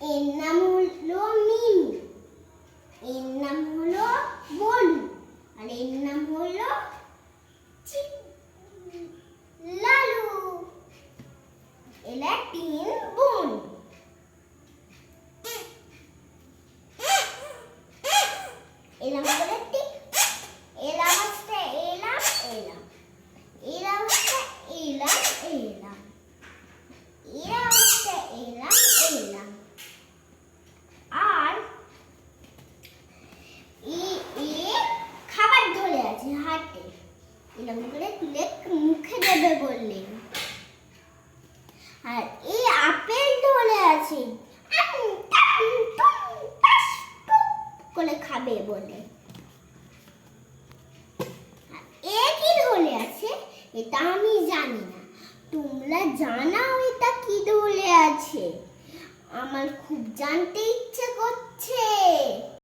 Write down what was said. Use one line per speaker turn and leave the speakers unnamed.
এর নাম হলো মিনু, এর নাম হলো বলু, আর এর নাম হলো লালু। এরা 3 বোন। এলাম বলে ঠিক, এলাম হচ্ছে এলাম এলাম, এরা হচ্ছে এলাম এলাম, এরা হচ্ছে এলাম এলাম। আর খাবার ধরে আছে হাতে, এরকম করে তুলে মুখে দেবে বললেন। আর এই আপেল ধরে আছে, করে খাবে বলে। এ কি ধরে আছে এটা আমি জানি না, তোমরা জানাও এটা কি ধরে আছে, আমার খুব জানতে ইচ্ছে করছে।